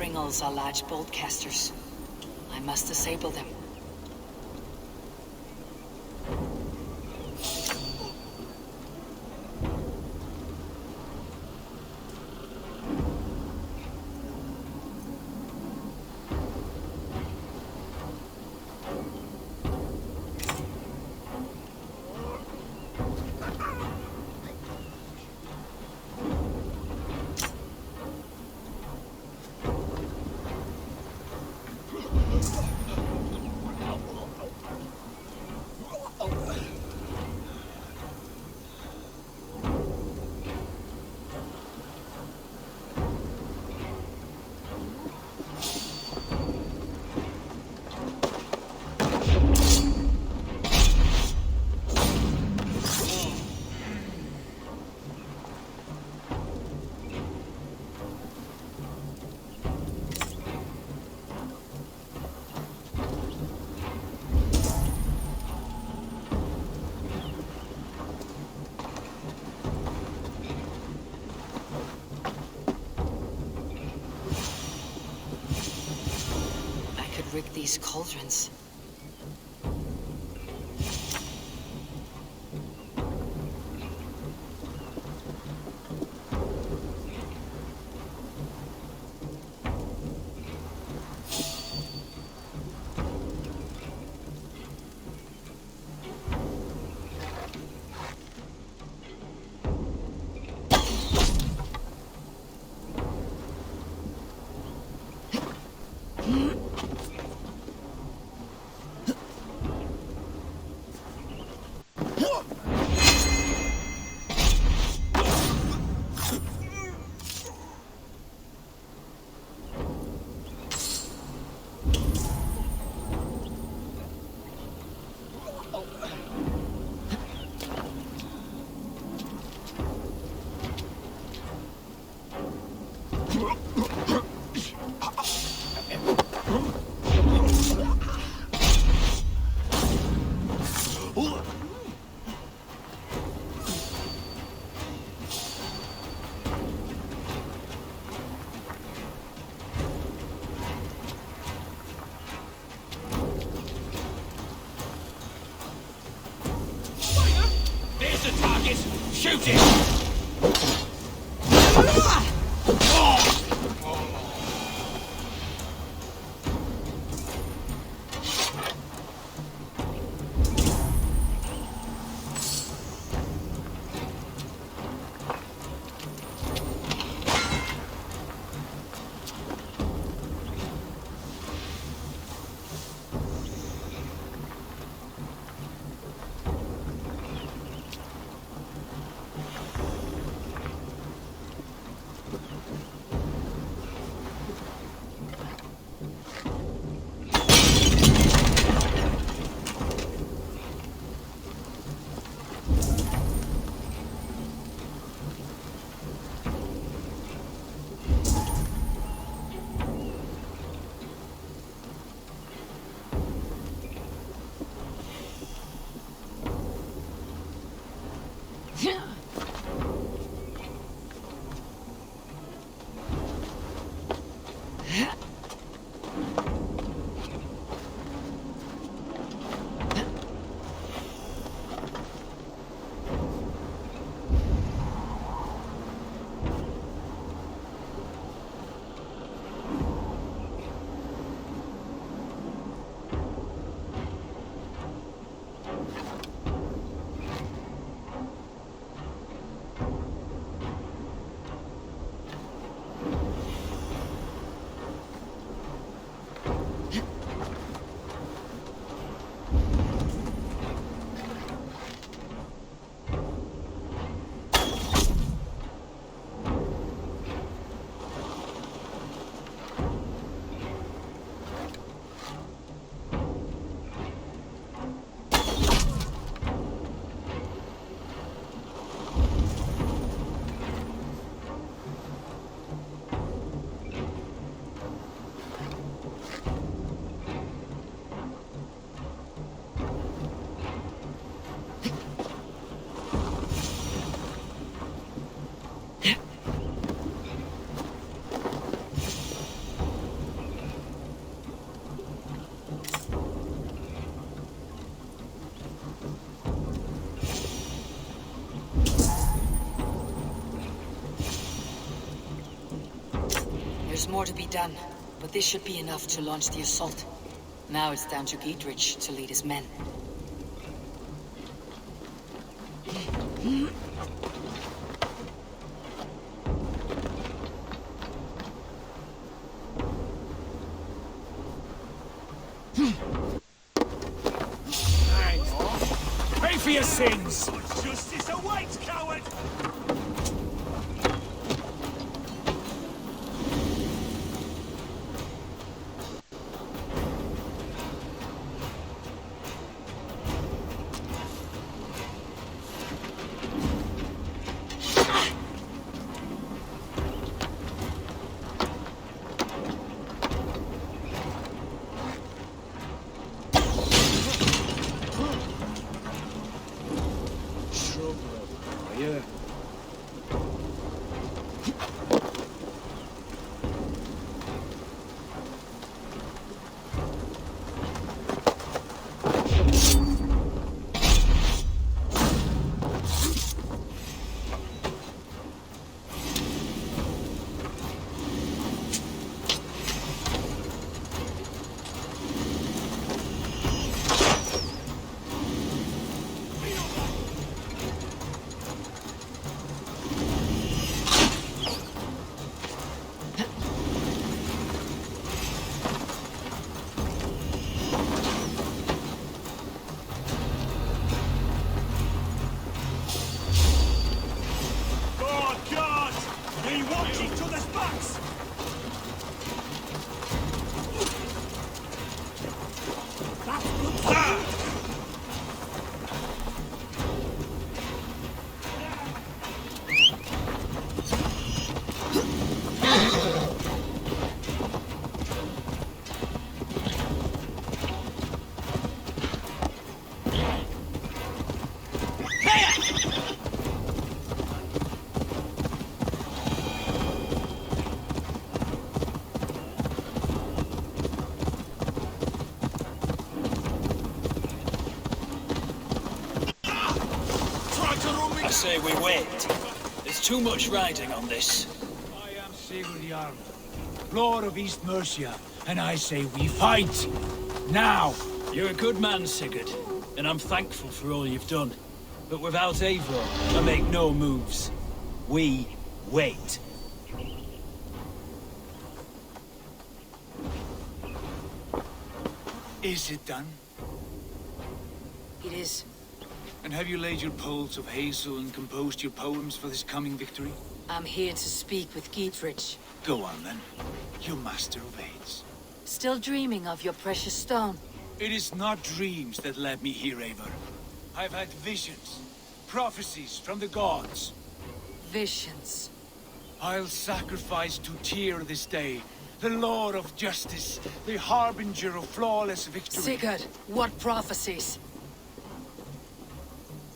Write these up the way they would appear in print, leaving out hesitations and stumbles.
Pringles are large broadcasters. I must disable them. Rig these cauldrons. Shoot it! There's more to be done, but this should be enough to launch the assault. Now it's down to Dietrich to lead his men. Pay for your sins! Justice awaits, coward! I say we wait. There's too much riding on this. I am Sigurd Jarl, Lord of East Mercia, and I say we fight! Now! You're a good man, Sigurd, and I'm thankful for all you've done. But without Eivor, I make no moves. We wait. Is it done? It is. And have you laid your poles of hazel and composed your poems for this coming victory? I'm here to speak with Dietrich. Go on then, you master of aids. Still dreaming of your precious stone? It is not dreams that led me here, Eivor. I've had visions, prophecies from the gods. Visions. I'll sacrifice to Tyr this day, the Lord of Justice, the harbinger of flawless victory. Sigurd, what prophecies?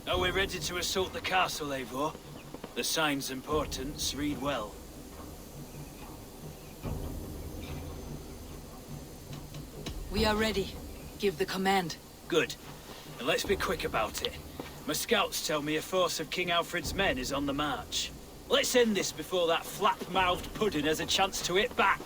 Are we ready to assault the castle, Eivor? The sign's importance, read well. We are ready. Give the command. Good. And let's be quick about it. My scouts tell me a force of King Alfred's men is on the march. Let's end this before that flap-mouthed pudding has a chance to hit back.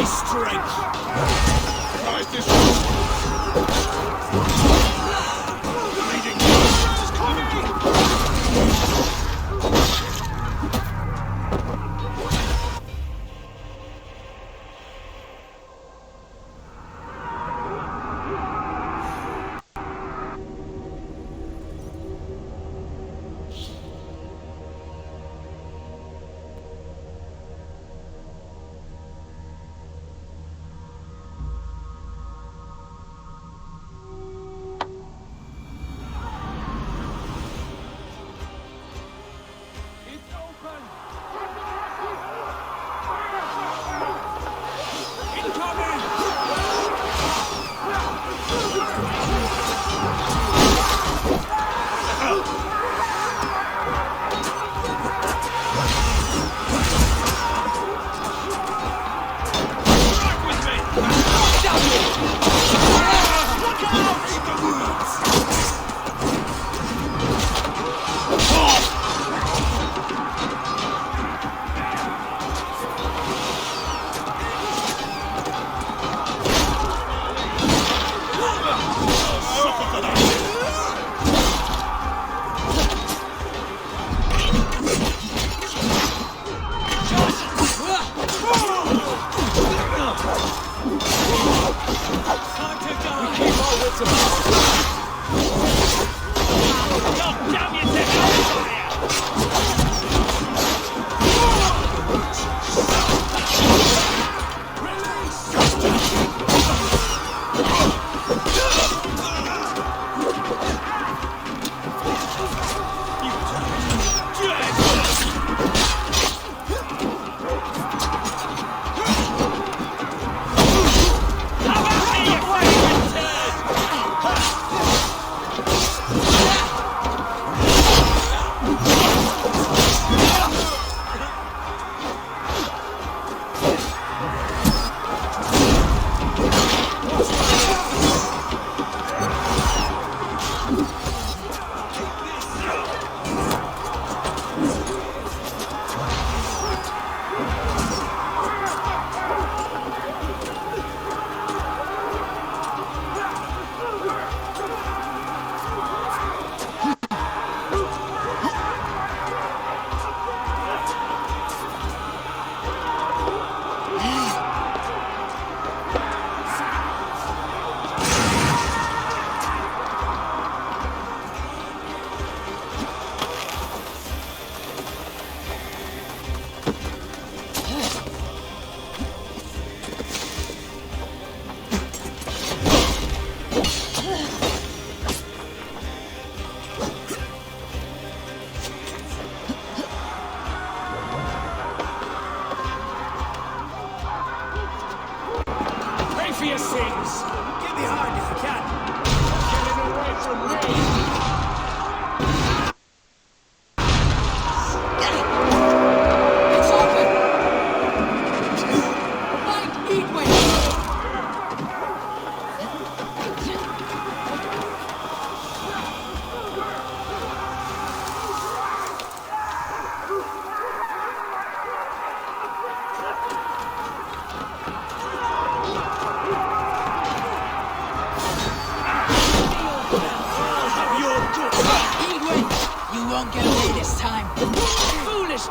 strength! Rise this bleeding is coming!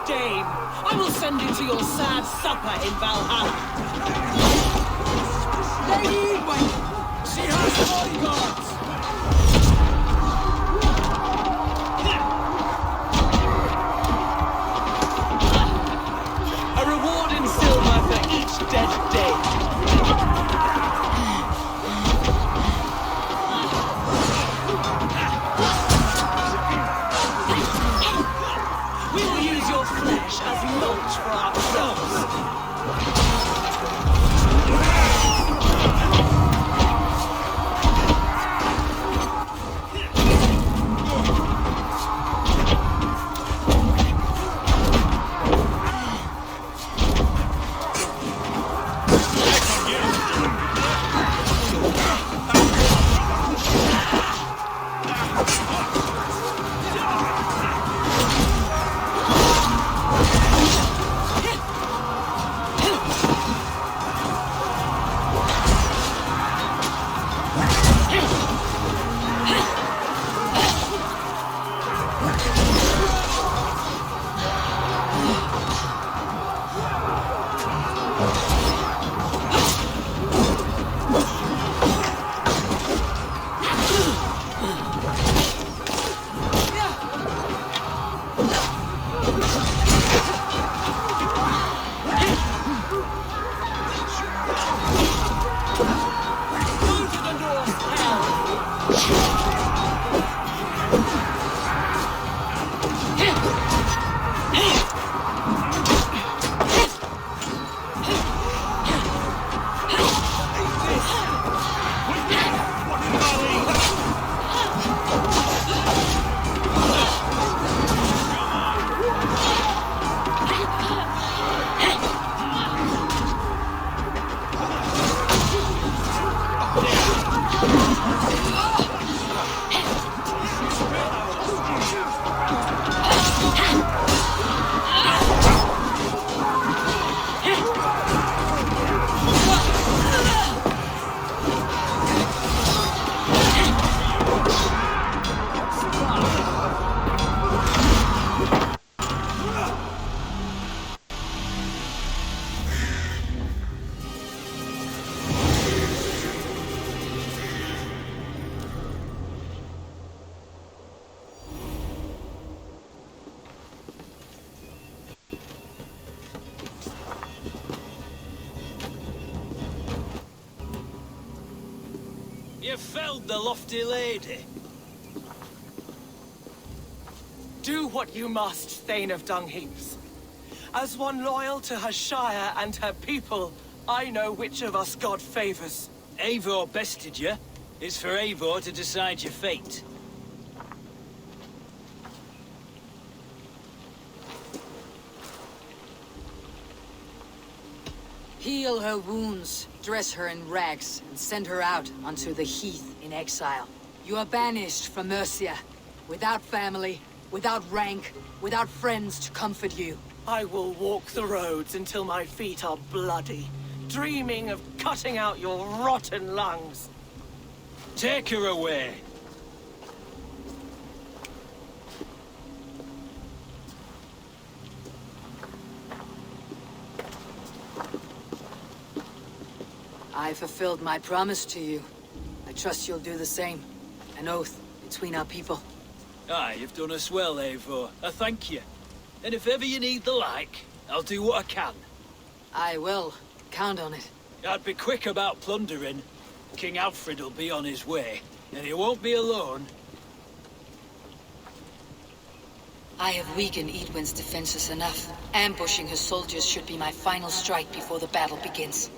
Dame, I will send you to your sad supper in Valhalla. Lady, wait! She has bodyguards! A reward in silver for each dead day. We will use your flesh as mulch for our crops. have felled the lofty lady. Do what you must, Thane of Dungheaps. As one loyal to her shire and her people, I know which of us God favors. Eivor bested you. It's for Eivor to decide your fate. Heal her wounds, dress her in rags, and send her out onto the heath in exile. You are banished from Mercia, without family, without rank, without friends to comfort you. I will walk the roads until my feet are bloody, dreaming of cutting out your rotten lungs. Take her away. I fulfilled my promise to you. I trust you'll do the same. An oath between our people. Aye, you've done us well, Eivor. I thank you. And if ever you need the like, I'll do what I can. I will. Count on it. I'd be quick about plundering. King Alfred will be on his way, and he won't be alone. I have weakened Edwin's defenses enough. Ambushing her soldiers should be my final strike before the battle begins.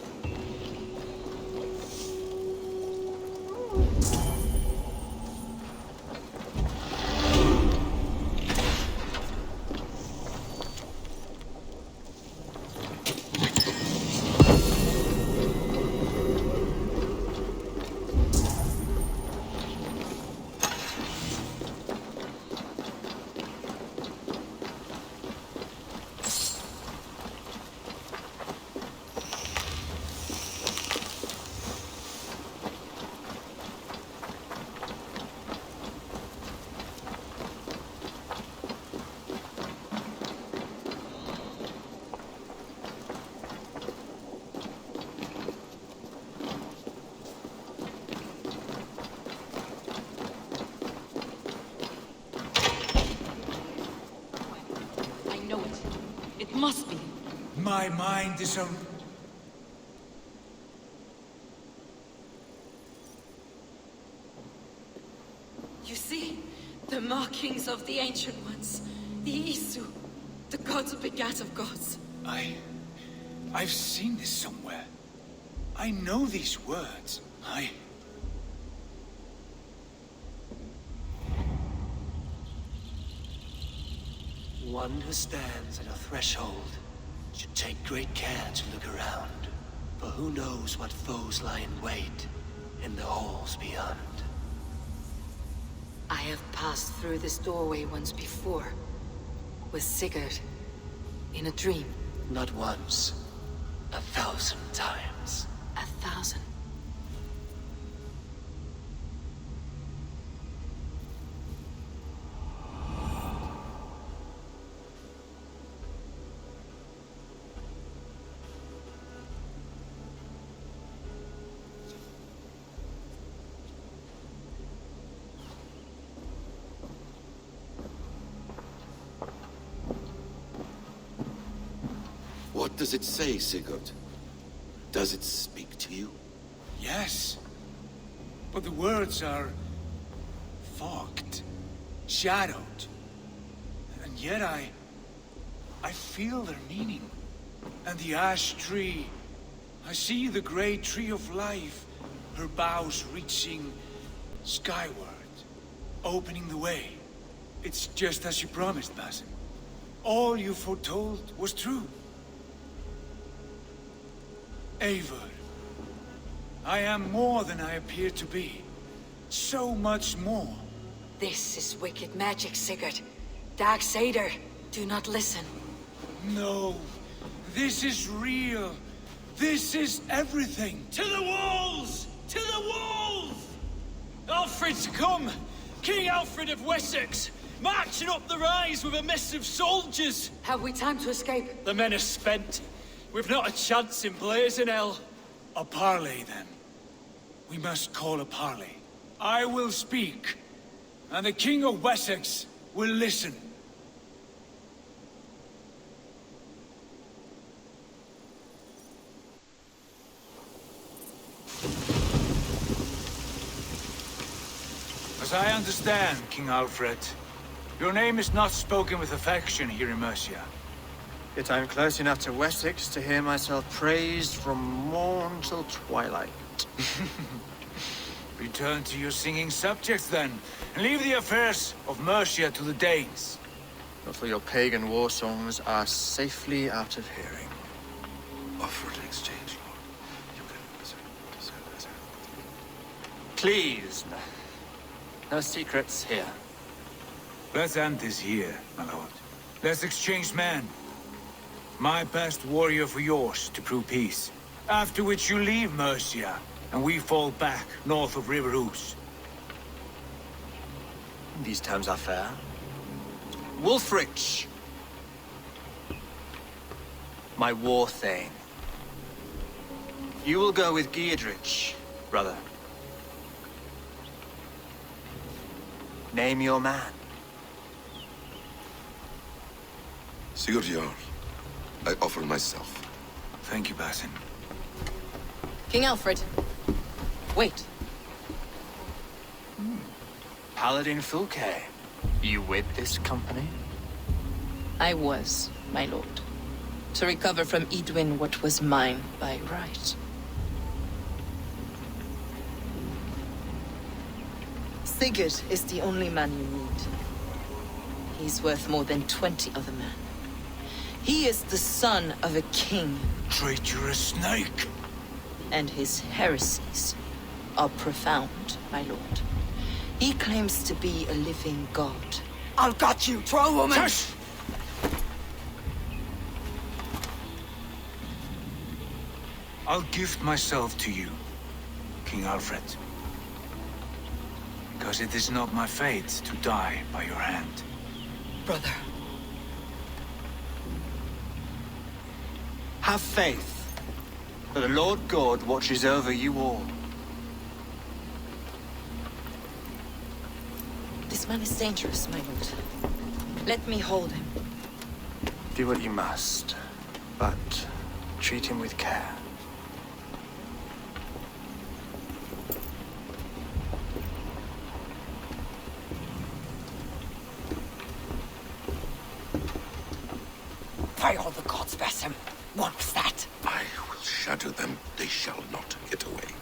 Must be. My mind is on... You see? The markings of the Ancient Ones. The Isu. The gods who begat of gods. I've seen this somewhere. I know these words. One who stands at a threshold should take great care to look around, for who knows what foes lie in wait in the halls beyond. I have passed through this doorway once before. With Sigurd. In a dream. Not once, 1,000 times. 1,000. What does it say, Sigurd? Does it speak to you? Yes. But the words are... fogged. Shadowed. And yet I feel their meaning. And the ash tree. I see the great tree of life. Her boughs reaching skyward. Opening the way. It's just as you promised, Basim. All you foretold was true. Eivor, I am more than I appear to be. So much more. This is wicked magic, Sigurd. Darksader, do not listen. No, this is real. This is everything. To the walls! To the walls! Alfred's come! King Alfred of Wessex! Marching up the rise with a mess of soldiers! Have we time to escape? The men are spent. We've not a chance in blazing hell. A parley, then. We must call a parley. I will speak, and the King of Wessex will listen. As I understand, King Alfred, your name is not spoken with affection here in Mercia. Yet I'm close enough to Wessex to hear myself praised from morn till twilight. Return to your singing subjects, then, and leave the affairs of Mercia to the Danes. But for your pagan war songs are safely out of hearing. Offer an exchange, Lord. You can... Please, no secrets here. Let's end this here, my lord. Let's exchange men. My best warrior for yours to prove peace. After which you leave Mercia, and we fall back north of River Ouse. These terms are fair. Wulfrich, my war thane. You will go with Geodrich, brother. Name your man. Sigurd Jarl, I offer myself. Thank you, Basin. King Alfred. Wait. Paladin Fulke, you with this company? I was, my lord. To recover from Edwin what was mine by right. Sigurd is the only man you need. He's worth more than 20 other men. He is the son of a king. Traitorous snake! And his heresies are profound, my lord. He claims to be a living god. I'll got you, troll woman! Shush! I'll gift myself to you, King Alfred. Because it is not my fate to die by your hand. Brother. Have faith that the Lord God watches over you all. This man is dangerous, my lord. Let me hold him. Do what you must, but treat him with care. By all the gods, Basim. What was that? I will shatter them. They shall not get away.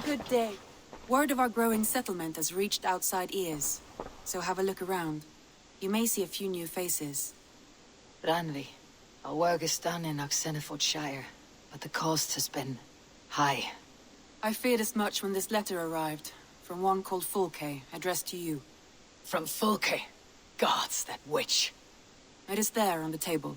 Good day. Word of our growing settlement has reached outside ears, so have a look around. You may see a few new faces. Ranvi, our work is done in Oxenfordshire, but the cost has been high. I feared as much when this letter arrived, from one called Fulke, addressed to you. From Fulke. Gods, that witch. It is there on the table.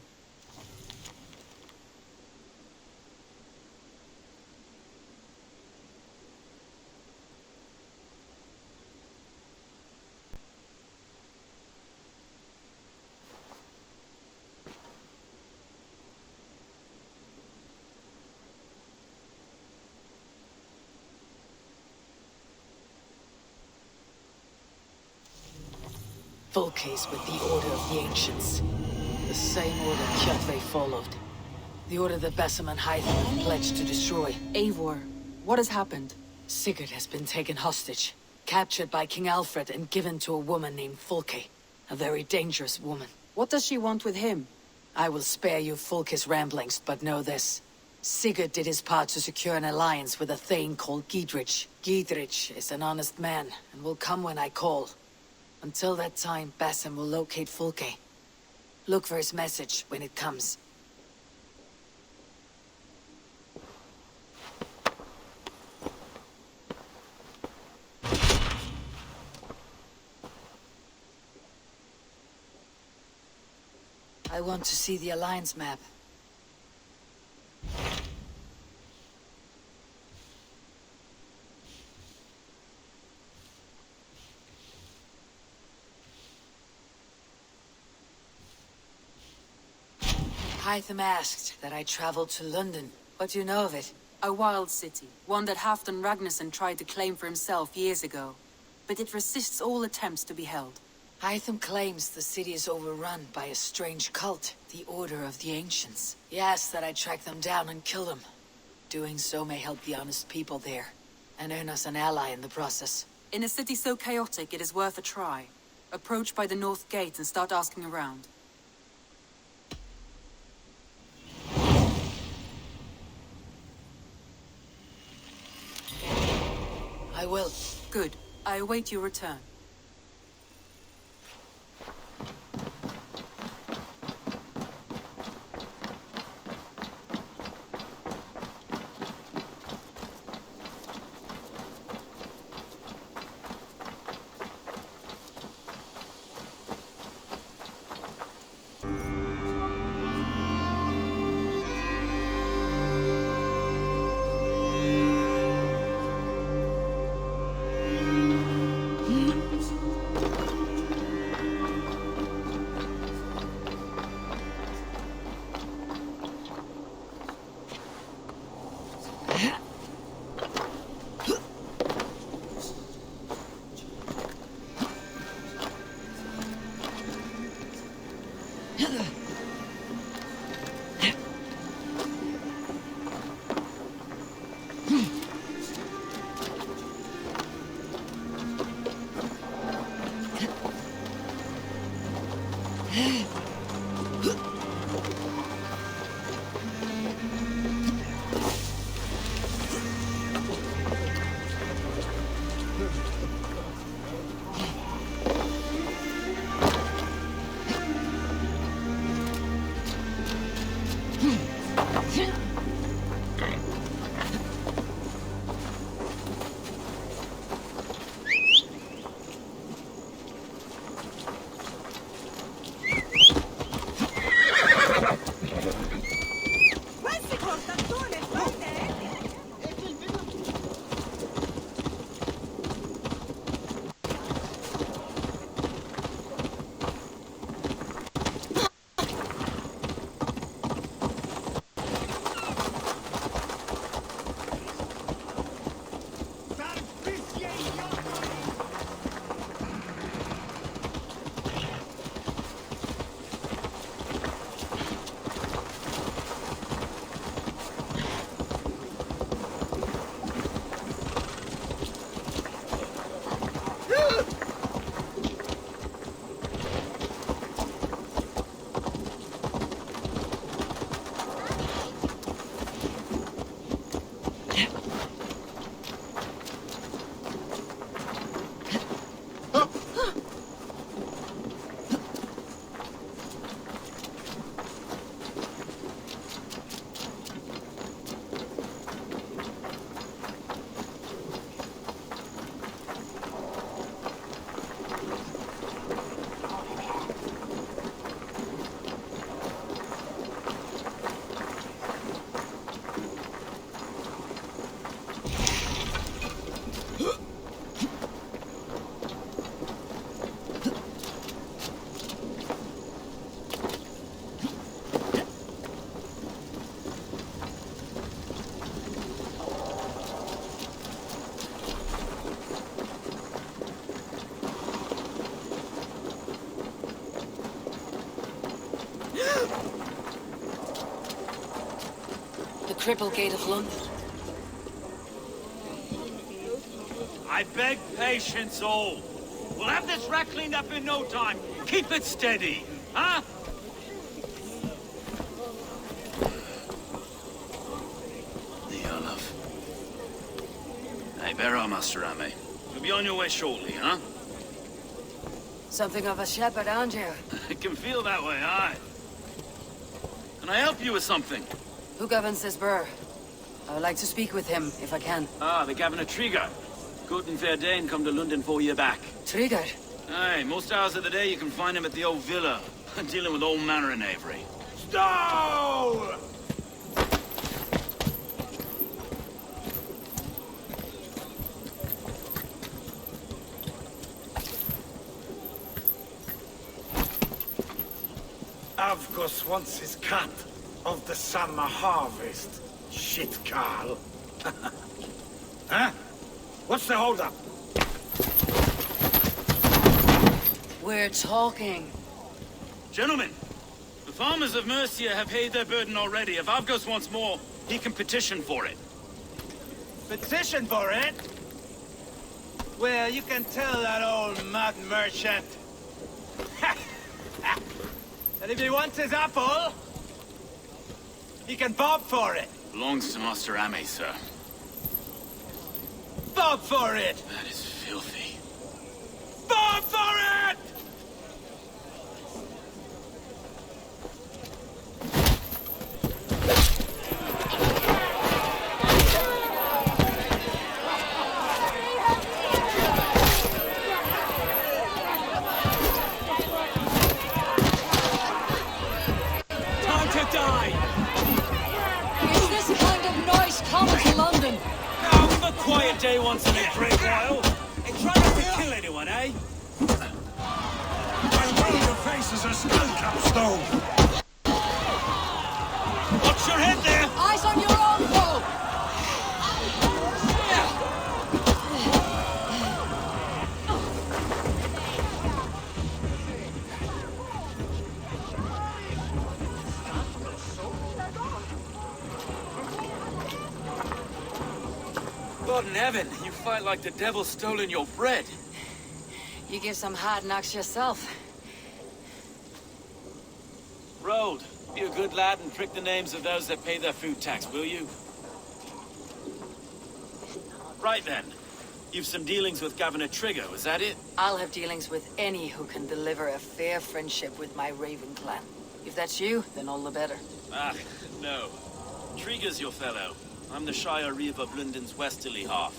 Fulke's with the Order of the Ancients. The same order Kjotve followed. The order that Basim and Hytham pledged to destroy. Eivor, what has happened? Sigurd has been taken hostage, captured by King Alfred and given to a woman named Fulke. A very dangerous woman. What does she want with him? I will spare you Fulke's ramblings, but know this. Sigurd did his part to secure an alliance with a thane called Gidrich. Gidrich is an honest man, and will come when I call. Until that time, Basim will locate Fulke. Look for his message when it comes. I want to see the Alliance map. Hytham asked that I travel to London. What do you know of it? A wild city, one that Halfdan Ragnarsson tried to claim for himself years ago. But it resists all attempts to be held. Hytham claims the city is overrun by a strange cult, the Order of the Ancients. He asks that I track them down and kill them. Doing so may help the honest people there, and earn us an ally in the process. In a city so chaotic, it is worth a try. Approach by the North Gate and start asking around. I will. Good. I await your return. triple gate of London. I beg patience, all. We'll have this rat cleaned up in no time. Keep it steady, huh? There, love. Hey, bear up, Master Ame. You'll be on your way shortly, huh? Something of a shepherd, aren't you? It can feel that way, aye. Can I help you with something? Who governs this burr? I would like to speak with him, if I can. Ah, the Governor Trigger. Good and fair Dane come to London 4 year back. Trigger? Aye, most hours of the day you can find him at the old villa, dealing with all manner of knavery. Stow! Avgus wants his cut of the summer harvest. Shit, Carl. Huh? What's the holdup? We're talking. Gentlemen, the farmers of Mercia have paid their burden already. If Avgus wants more, he can petition for it. Petition for it? Well, you can tell that old mud merchant that if he wants his apple, he can bob for it. Belongs to Master Ame, sir. Bob for it! That is filthy. Bob for it! Time to die! Is this kind of noise common to London? Have a quiet day once in a great while. And try not to kill anyone, eh? I roll your face as a skull capstone! Watch your head there! Eyes on your own foe! God in heaven, you fight like the devil's stolen your bread. You give some hard knocks yourself. Road, be a good lad and prick the names of those that pay their food tax, will you? Right then. You've some dealings with Governor Trigger, was that it? I'll have dealings with any who can deliver a fair friendship with my Raven clan. If that's you, then all the better. Ah, no. Trigger's your fellow. I'm the Shire Reeve of London's westerly half.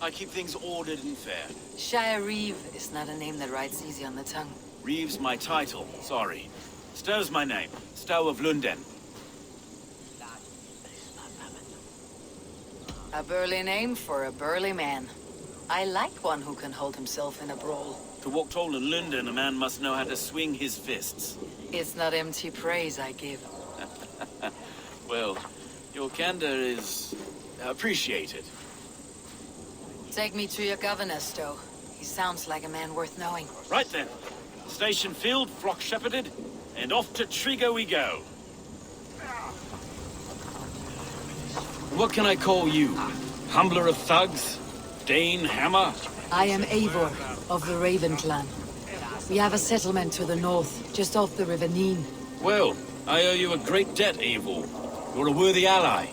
I keep things ordered and fair. Shire Reeve is not a name that rides easy on the tongue. Reeve's my title, sorry. Stow's my name. Stow of London. A burly name for a burly man. I like one who can hold himself in a brawl. To walk tall in London, a man must know how to swing his fists. It's not empty praise I give. Well, your candor is appreciated. Take me to your governor, Stow. He sounds like a man worth knowing. Right then. Station filled, flock shepherded, and off to Trigger we go. What can I call you? Humbler of thugs? Dane Hammer? I am Eivor, of the Raven clan. We have a settlement to the north, just off the River Neen. Well, I owe you a great debt, Eivor. You're a worthy ally.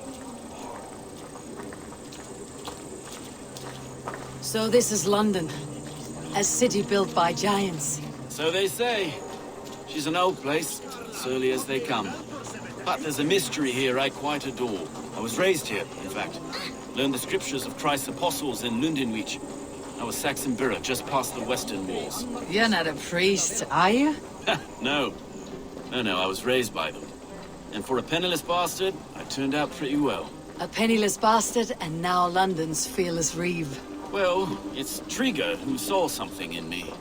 So this is London. A city built by giants. So they say. She's an old place, surly as they come. But there's a mystery here I quite adore. I was raised here, in fact. Learned the scriptures of Christ's apostles in Lundenwich. I was Saxon Borough, just past the western walls. You're not a priest, are you? No. No, I was raised by them. And for a penniless bastard, I turned out pretty well. A penniless bastard, and now London's fearless reeve. Well, it's Trigger who saw something in me.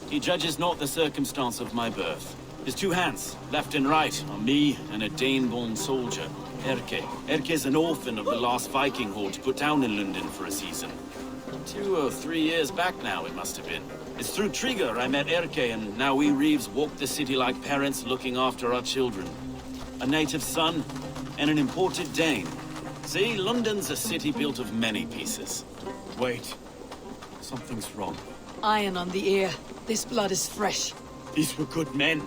He judges not the circumstance of my birth. His two hands, left and right, on me and a Dane-born soldier, Erke. Erke's an orphan of the last Viking horde put down in London for a season. 2 or 3 years back now, it must have been. It's through Trigger I met Erke, and now we Reeves walk the city like parents looking after our children. A native son and an imported Dane. See, London's a city built of many pieces. Wait. Something's wrong. Iron on the ear. This blood is fresh. These were good men.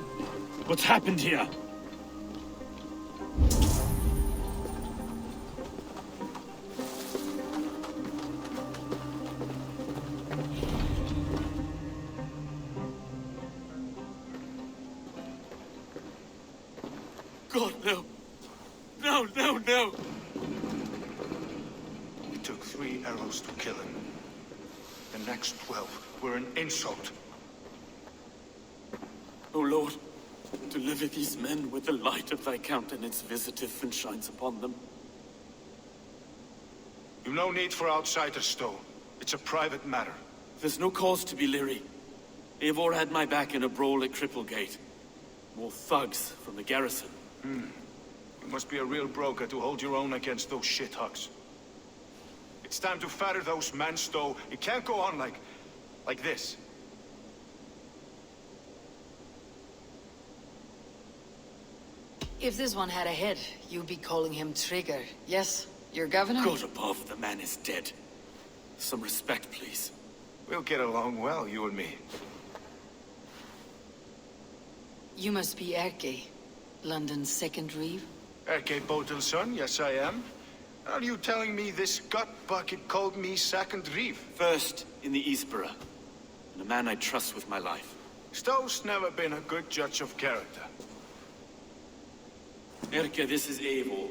What's happened here? God, no. No, no, no! It took 3 arrows to kill him. The next 12 were an insult. O Lord, deliver these men with the light of thy countenance visiteth and shines upon them. You've no need for outsiders, though. It's a private matter. There's no cause to be leery. Eivor had my back in a brawl at Cripplegate. More thugs from the garrison. You must be a real broker to hold your own against those shithugs. It's time to fetter those men, Stowe. It can't go on like this. If this one had a head, you'd be calling him Trigger. Yes, your governor? God above, the man is dead. Some respect, please. We'll get along well, you and me. You must be Erke, London's second reeve. Erke Botel's son, yes I am. Are you telling me this gut bucket called me second reeve? First in the Eastborough, and a man I trust with my life. Stowe's never been a good judge of character. Erke, this is Eivor.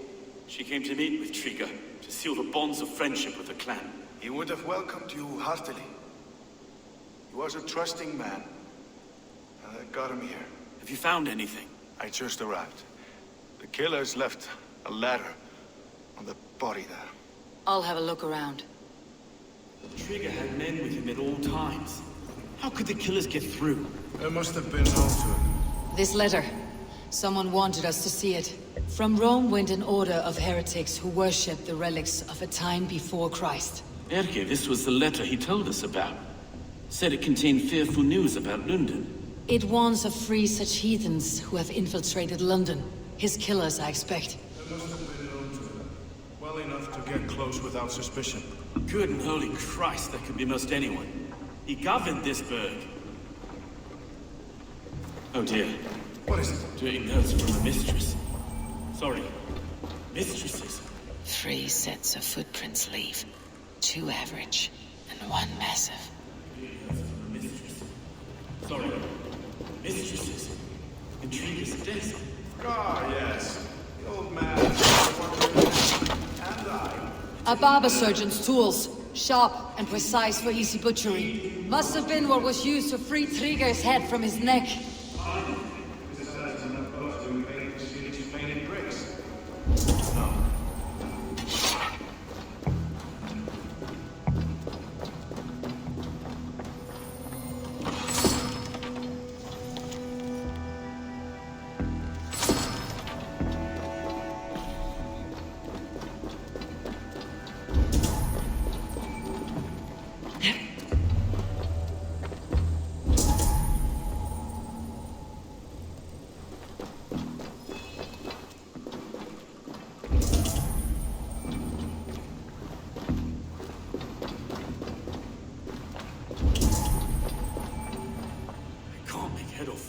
She came to meet with Trigger, to seal the bonds of friendship with the clan. He would have welcomed you heartily. He was a trusting man. And I got him here. Have you found anything? I just arrived. The killers left a ladder on the body there. I'll have a look around. Trigger had men with him at all times. How could the killers get through? There must have been known to him. This letter. Someone wanted us to see it. From Rome went an order of heretics who worshipped the relics of a time before Christ. Erke, this was the letter he told us about. Said it contained fearful news about London. It warns of free such heathens who have infiltrated London. His killers, I expect. There must have been known to him. Well enough to get close without suspicion. Good and holy Christ, that could be most anyone. He governed this burg. Oh dear. What is it? Doing notes from a mistress. Sorry. Mistresses. 3 sets of footprints leave. 2 average, and 1 massive. Sorry. Mistresses. Intriguers death. Ah, yes. The old man. And I. A barber surgeon's tools. Sharp and precise for easy butchery. Must have been what was used to free Trigger's head from his neck.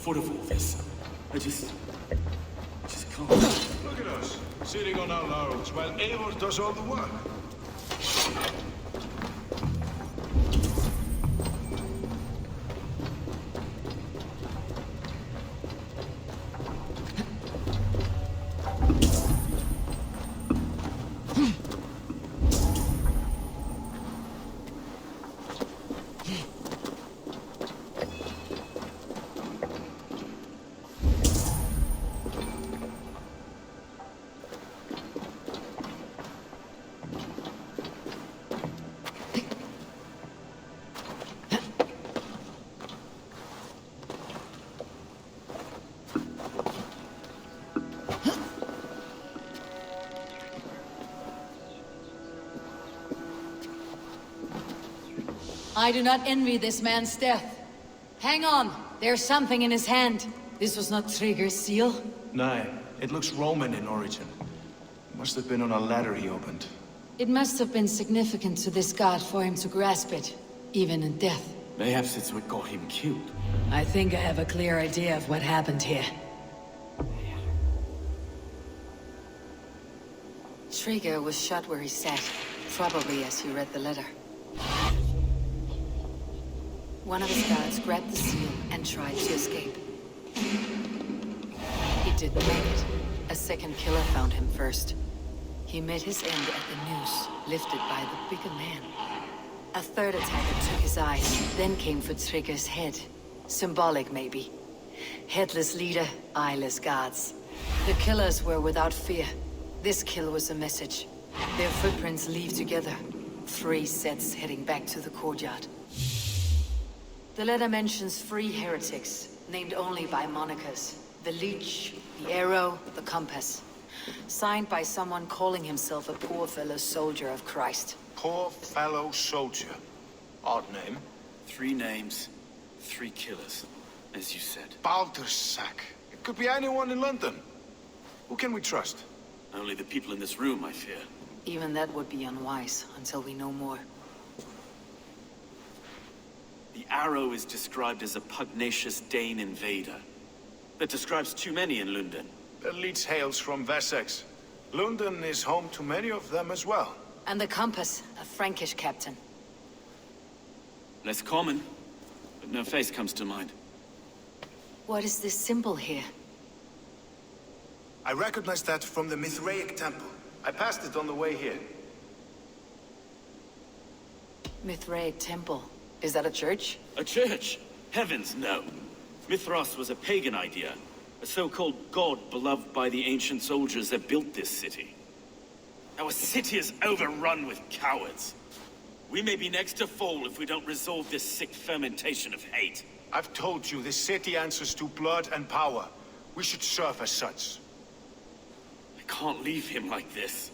Foot of all this. I just can't. Look at us, sitting on our laurels while Eivor does all the work. I do not envy this man's death. Hang on, there's something in his hand. This was not Trigger's seal. Nay, it looks Roman in origin. Must have been on a ladder he opened. It must have been significant to this god for him to grasp it, even in death. Perhaps it's what got him killed. I think I have a clear idea of what happened here. Trigger was shot where he sat, probably as he read the letter. One of his guards grabbed the seal and tried to escape. He didn't make it. A second killer found him first. He met his end at the noose, lifted by the bigger man. A third attacker took his eyes, then came for Trigger's head. Symbolic, maybe. Headless leader, eyeless guards. The killers were without fear. This kill was a message. Their footprints leave together. 3 sets heading back to the courtyard. The letter mentions 3 heretics, named only by monikers. The Leech, the Arrow, the Compass. Signed by someone calling himself a poor fellow soldier of Christ. Poor fellow soldier. Odd name. 3 names, 3 killers, as you said. Baldersack. It could be anyone in London. Who can we trust? Only the people in this room, I fear. Even that would be unwise, until we know more. The Arrow is described as a pugnacious Dane invader. That describes too many in London. The Leech hails from Wessex. London is home to many of them as well. And the Compass, a Frankish captain. Less common, but no face comes to mind. What is this symbol here? I recognize that from the Mithraic temple. I passed it on the way here. Mithraic temple. Is that a church? A church? Heavens, no. Mithras was a pagan idea. A so-called god beloved by the ancient soldiers that built this city. Our city is overrun with cowards. We may be next to fall if we don't resolve this sick fermentation of hate. I've told you, this city answers to blood and power. We should serve as such. I can't leave him like this.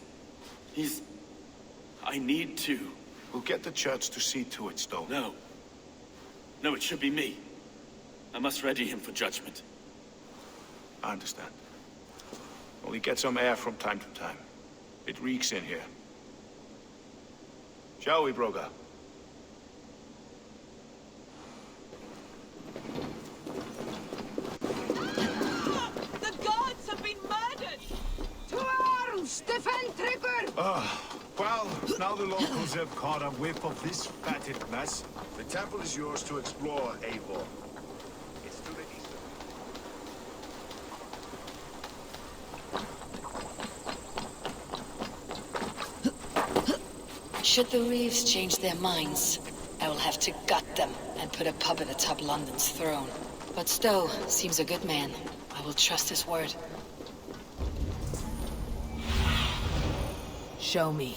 I need to. We'll get the church to see to it, Stone. No. No, it should be me. I must ready him for judgment. I understand. Only get some air from time to time. It reeks in here. Shall we, Broga? The gods have been murdered! To arms! Defend Trigger! Well, now the locals have caught a whiff of this fatted mess. The temple is yours to explore, Eivor. It's to the east of... Should the Reeves change their minds, I will have to gut them and put a puppet atop London's throne. But Stowe seems a good man. I will trust his word. Show me.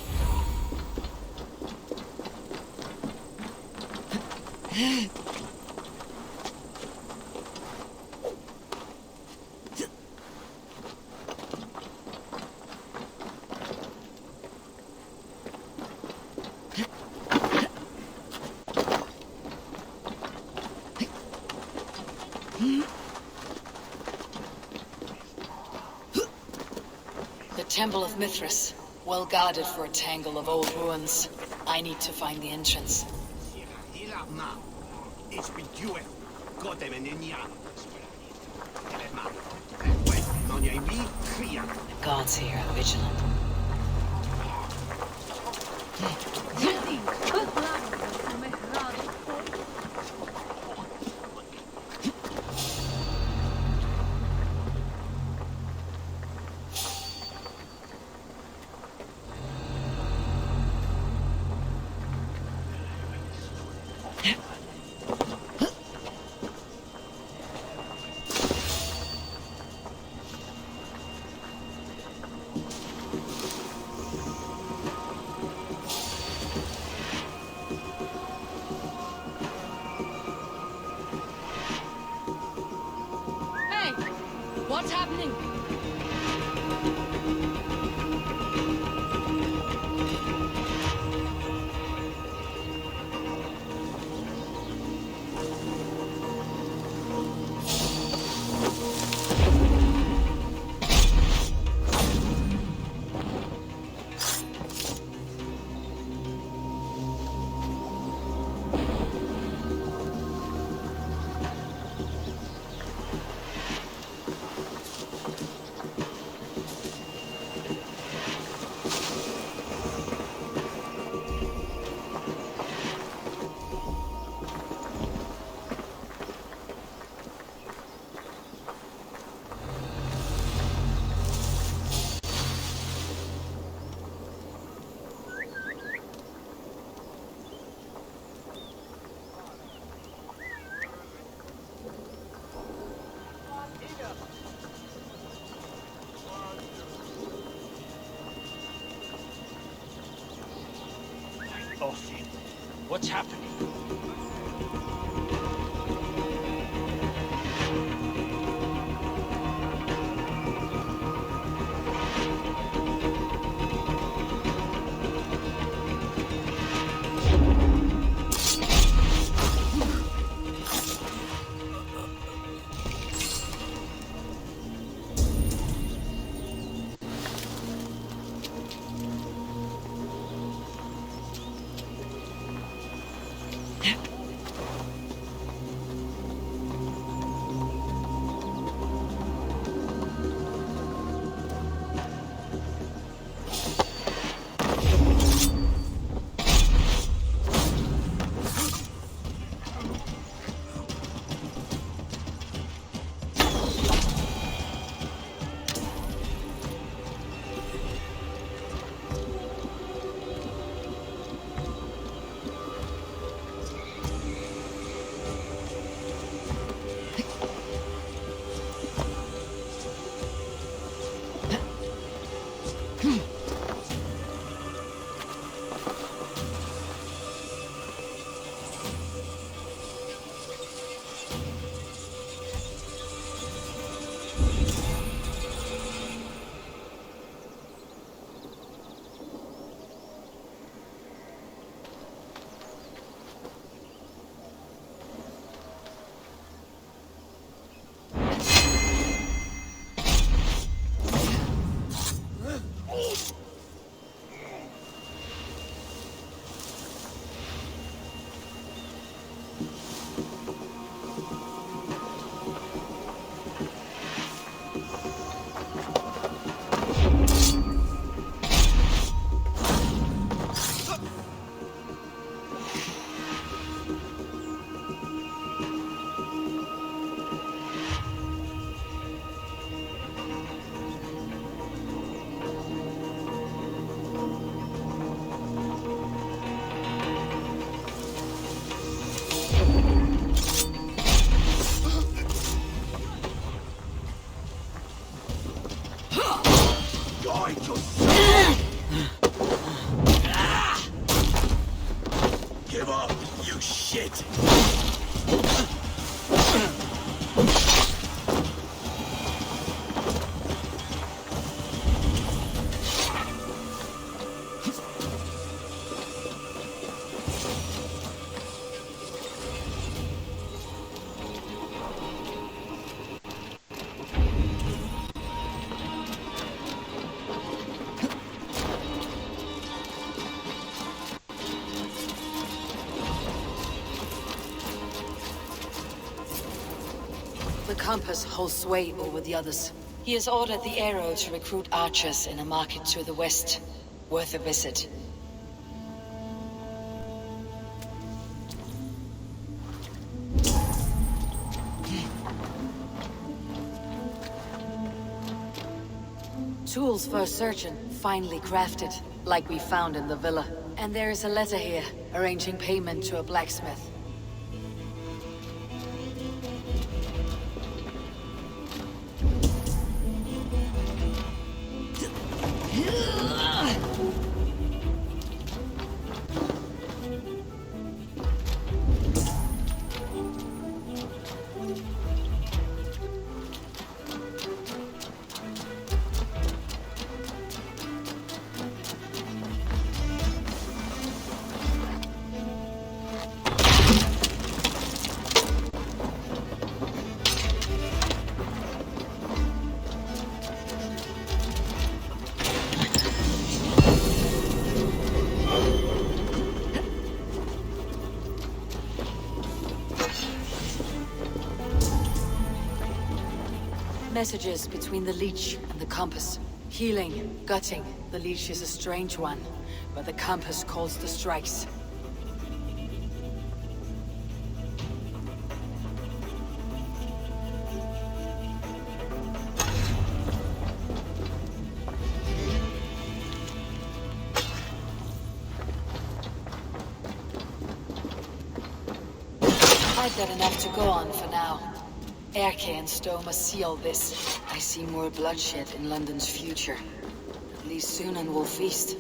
The Temple of Mithras. Well guarded for a tangle of old ruins. I need to find the entrance. The gods here are vigilant. Othin. What's happening? Give up, you shit! The compass holds sway over the others. He has ordered the arrow to recruit archers in a market to the west. Worth a visit. Tools for a surgeon, finely crafted, like we found in the villa. And there is a letter here, arranging payment to a blacksmith. Messages between the leech and the compass. Healing, gutting. The leech is a strange one, but the compass calls the strikes. I've got enough to go on for now. Erke and Stowe must seal this. I see more bloodshed in London's future. At least soon and we'll feast.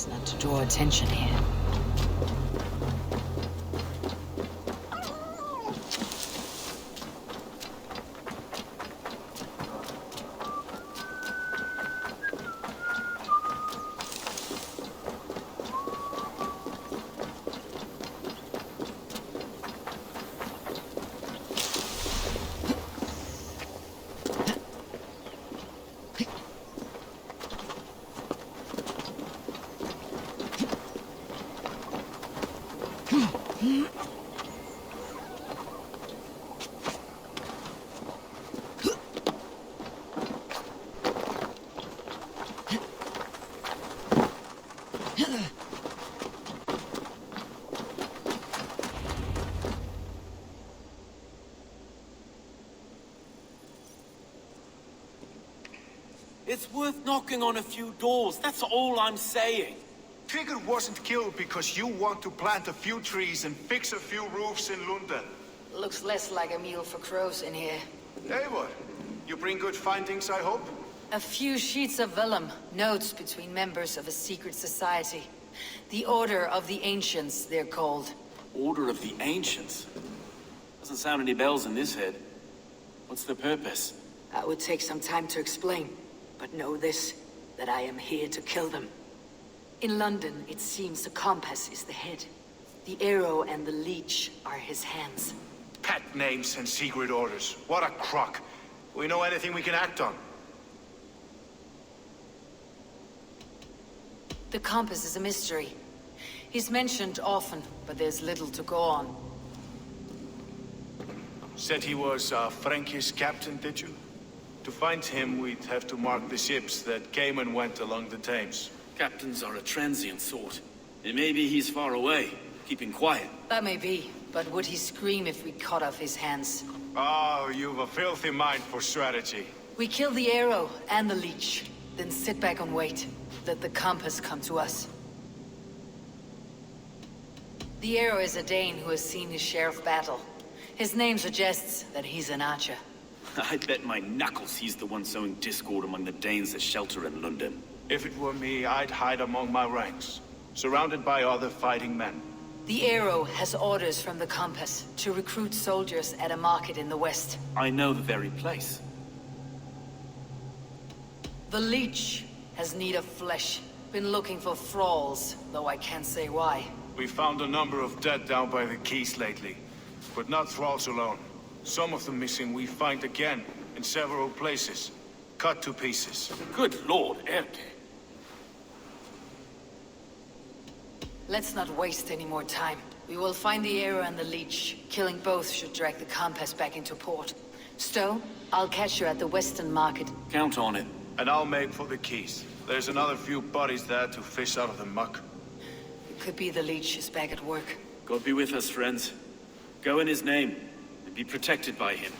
as not to draw attention here. It's worth knocking on a few doors, that's all I'm saying. Trigger wasn't killed because you want to plant a few trees and fix a few roofs in London. Looks less like a meal for crows in here. Hey, what? You bring good findings, I hope? A few sheets of vellum, notes between members of a secret society. The Order of the Ancients, they're called. Order of the Ancients? Doesn't sound any bells in this head. What's the purpose? That would take some time to explain. But know this, that I am here to kill them. In London, it seems the compass is the head. The arrow and the leech are his hands. Pet names and secret orders. What a crock. We know anything we can act on. The compass is a mystery. He's mentioned often, but there's little to go on. Said he was a Frankish captain, did you? To find him, we'd have to mark the ships that came and went along the Thames. Captains are a transient sort. And maybe he's far away, keeping quiet. That may be, but would he scream if we cut off his hands? Oh, you've a filthy mind for strategy. We kill the arrow and the leech, then sit back and wait. Let the compass come to us. The arrow is a Dane who has seen his share of battle. His name suggests that he's an archer. I bet my knuckles he's the one sowing discord among the Danes that shelter in London. If it were me, I'd hide among my ranks, surrounded by other fighting men. The arrow has orders from the compass to recruit soldiers at a market in the west. I know the very place. The leech has need of flesh. Been looking for thralls, though I can't say why. We found a number of dead down by the quays lately, but not thralls alone. Some of the missing we find again, in several places, cut to pieces. Good lord, Erke. Let's not waste any more time. We will find the arrow and the leech. Killing both should drag the compass back into port. Stowe, I'll catch you at the western market. Count on it. And I'll make for the quays. There's another few bodies there to fish out of the muck. It could be the leech is back at work. God be with us, friends. Go in his name, and be protected by him.